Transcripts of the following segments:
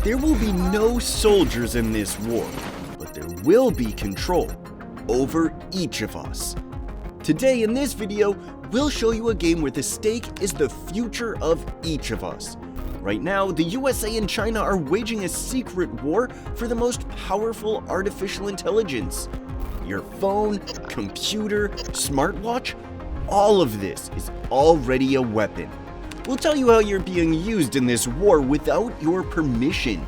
There will be no soldiers in this war, but there will be control over each of us. Today in this video, we'll show you a game where the stake is the future of each of us. Right now, the USA and China are waging a secret war for the most powerful artificial intelligence. Your phone, computer, smartwatch, all of this is already a weapon. We'll tell you how you're being used in this war without your permission,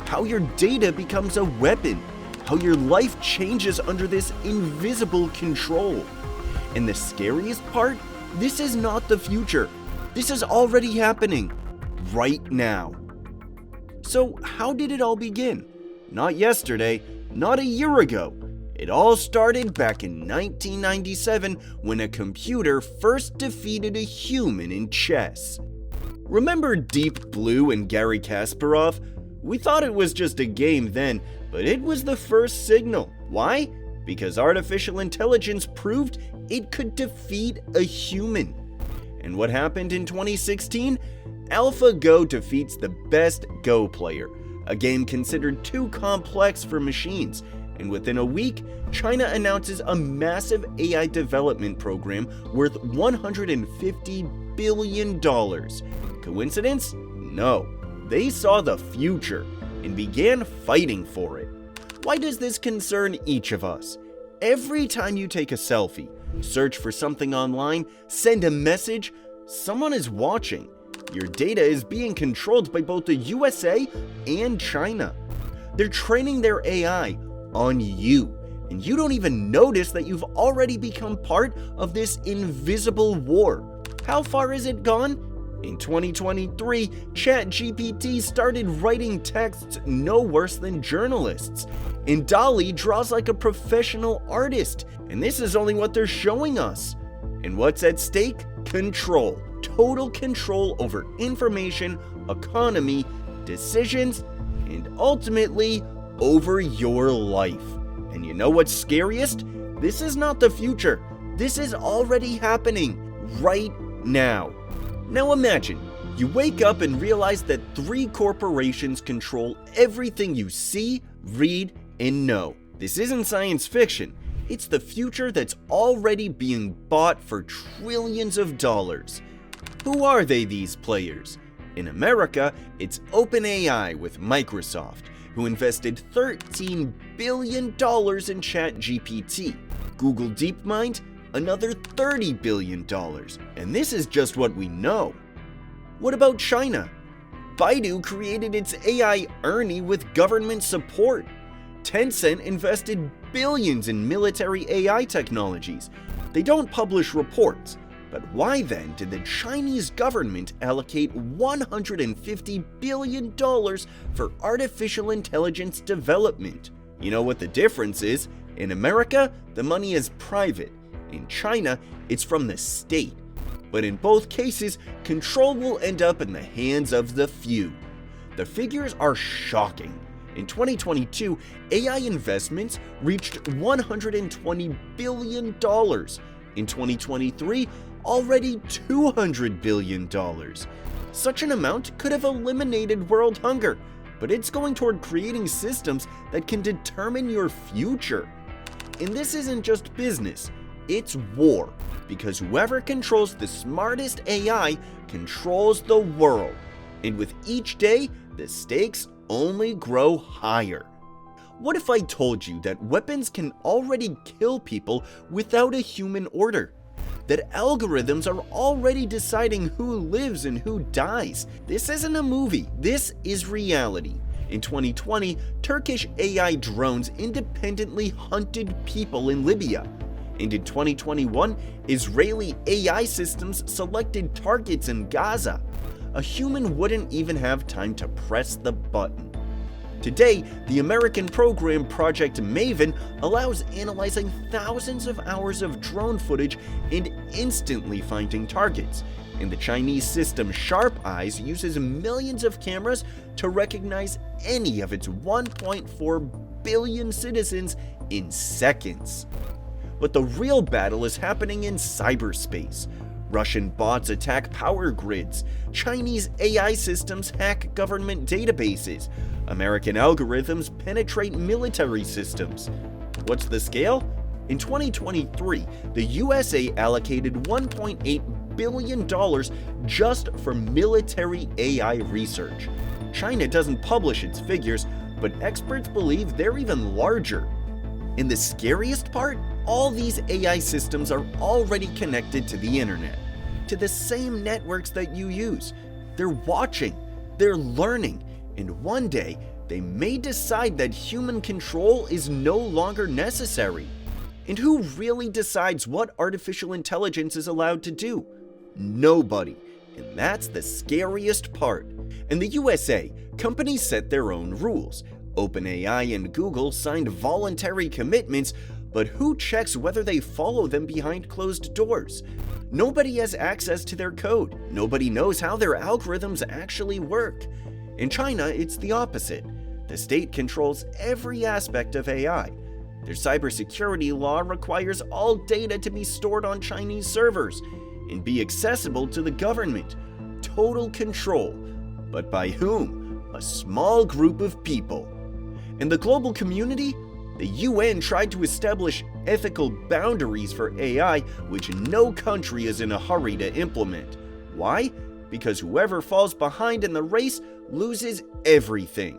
how your data becomes a weapon, how your life changes under this invisible control. And the scariest part, this is not the future. This is already happening, right now. So how did it all begin? Not yesterday, not a year ago. It all started back in 1997 when a computer first defeated a human in chess. Remember Deep Blue and Garry Kasparov? We thought it was just a game then, but it was the first signal. Why? Because artificial intelligence proved it could defeat a human. And what happened in 2016? AlphaGo defeats the best Go player, a game considered too complex for machines. And within a week, China announces a massive AI development program worth $150 billion. Coincidence? No. They saw the future and began fighting for it. Why does this concern each of us? Every time you take a selfie, search for something online, send a message, someone is watching. Your data is being controlled by both the USA and China. They're training their AI on you, and you don't even notice that you've already become part of this invisible war. How far is it gone? In 2023, ChatGPT started writing texts no worse than journalists, and DALL-E draws like a professional artist, and this is only what they're showing us. And what's at stake? Control. Total control over information, economy, decisions, and ultimately, over your life. And you know what's scariest? This is not the future. This is already happening right now. Now imagine, you wake up and realize that 3 corporations control everything you see, read, and know. This isn't science fiction. It's the future that's already being bought for trillions of dollars. Who are they, these players? In America, it's OpenAI with Microsoft, who invested $13 billion in ChatGPT. Google DeepMind, another $30 billion. And this is just what we know. What about China? Baidu created its AI Ernie with government support. Tencent invested billions in military AI technologies. They don't publish reports. But why then did the Chinese government allocate $150 billion for artificial intelligence development? You know what the difference is? In America, the money is private. In China, it's from the state. But in both cases, control will end up in the hands of the few. The figures are shocking. In 2022, AI investments reached $120 billion. In 2023, already $200 billion. Such an amount could have eliminated world hunger, but it's going toward creating systems that can determine your future. And this isn't just business, it's war, because whoever controls the smartest AI controls the world. And with each day, the stakes only grow higher. What if I told you that weapons can already kill people without a human order? That algorithms are already deciding who lives and who dies? This isn't a movie, this is reality. In 2020, Turkish AI drones independently hunted people in Libya. And in 2021, Israeli AI systems selected targets in Gaza. A human wouldn't even have time to press the button. Today, the American program Project Maven allows analyzing thousands of hours of drone footage and instantly finding targets. And the Chinese system Sharp Eyes uses millions of cameras to recognize any of its 1.4 billion citizens in seconds. But the real battle is happening in cyberspace. Russian bots attack power grids, Chinese AI systems hack government databases, American algorithms penetrate military systems. What's the scale? In 2023, the USA allocated $1.8 billion just for military AI research. China doesn't publish its figures, but experts believe they're even larger. And the scariest part? All these AI systems are already connected to the internet, to the same networks that you use. They're watching, they're learning, and one day they may decide that human control is no longer necessary. And who really decides what artificial intelligence is allowed to do? Nobody. And that's the scariest part. In the USA, companies set their own rules. OpenAI and Google signed voluntary commitments, but who checks whether they follow them behind closed doors? Nobody has access to their code. Nobody knows how their algorithms actually work. In China, it's the opposite. The state controls every aspect of AI. Their cybersecurity law requires all data to be stored on Chinese servers and be accessible to the government. Total control. But by whom? A small group of people. In the global community, the UN tried to establish ethical boundaries for AI, which no country is in a hurry to implement. Why? Because whoever falls behind in the race loses everything.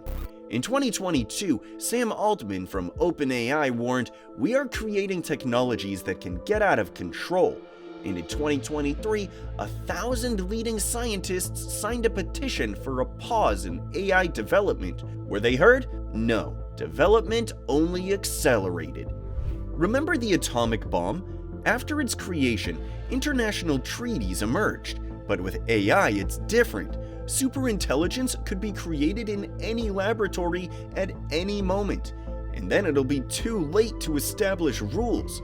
In 2022, Sam Altman from OpenAI warned, "We are creating technologies that can get out of control." And in 2023, 1,000 leading scientists signed a petition for a pause in AI development. Were they heard? No. Development only accelerated. Remember the atomic bomb? After its creation, international treaties emerged. But with AI, it's different. Superintelligence could be created in any laboratory at any moment, and then it'll be too late to establish rules.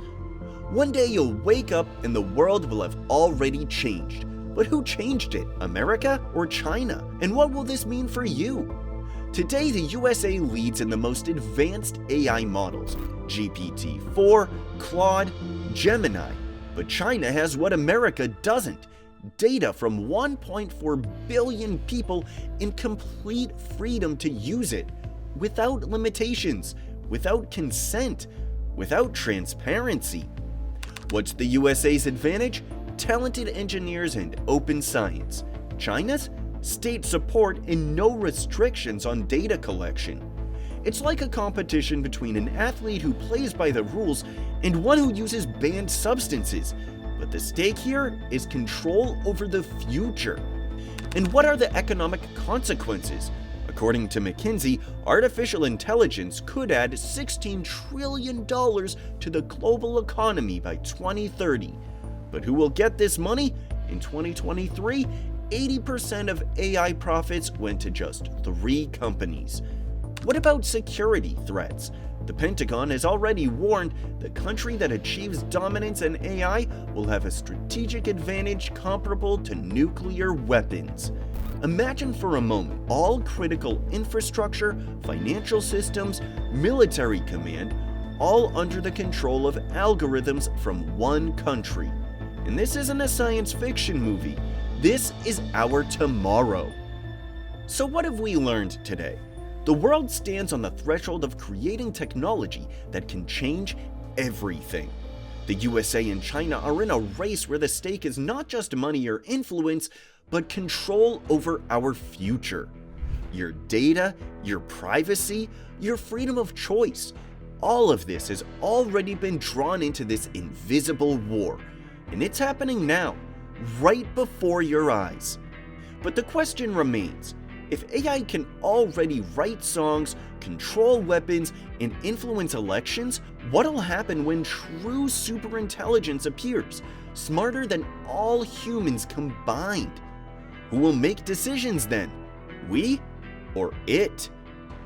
One day you'll wake up and the world will have already changed. But who changed it? America or China? And what will this mean for you? Today, the USA leads in the most advanced AI models: GPT-4, Claude, Gemini. But China has what America doesn't: data from 1.4 billion people in complete freedom to use it, without limitations, without consent, without transparency. What's the USA's advantage? Talented engineers and open science. China's? State support and no restrictions on data collection. It's like a competition between an athlete who plays by the rules and one who uses banned substances. But the stake here is control over the future. And what are the economic consequences? According to McKinsey, artificial intelligence could add $16 trillion to the global economy by 2030. But who will get this money? In 2023, 80% of AI profits went to just 3 companies. What about security threats? The Pentagon has already warned the country that achieves dominance in AI will have a strategic advantage comparable to nuclear weapons. Imagine for a moment all critical infrastructure, financial systems, military command, all under the control of algorithms from one country. And this isn't a science fiction movie. This is our tomorrow. So what have we learned today? The world stands on the threshold of creating technology that can change everything. The USA and China are in a race where the stake is not just money or influence, but control over our future. Your data, your privacy, your freedom of choice. All of this has already been drawn into this invisible war. And it's happening now, right before your eyes. But the question remains, if AI can already write songs, control weapons, and influence elections, what'll happen when true superintelligence appears, smarter than all humans combined? Who will make decisions then? We or it?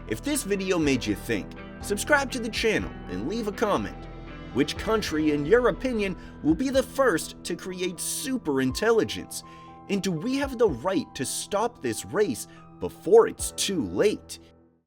If this video made you think, subscribe to the channel and leave a comment. Which country, in your opinion, will be the first to create superintelligence? And do we have the right to stop this race before it's too late?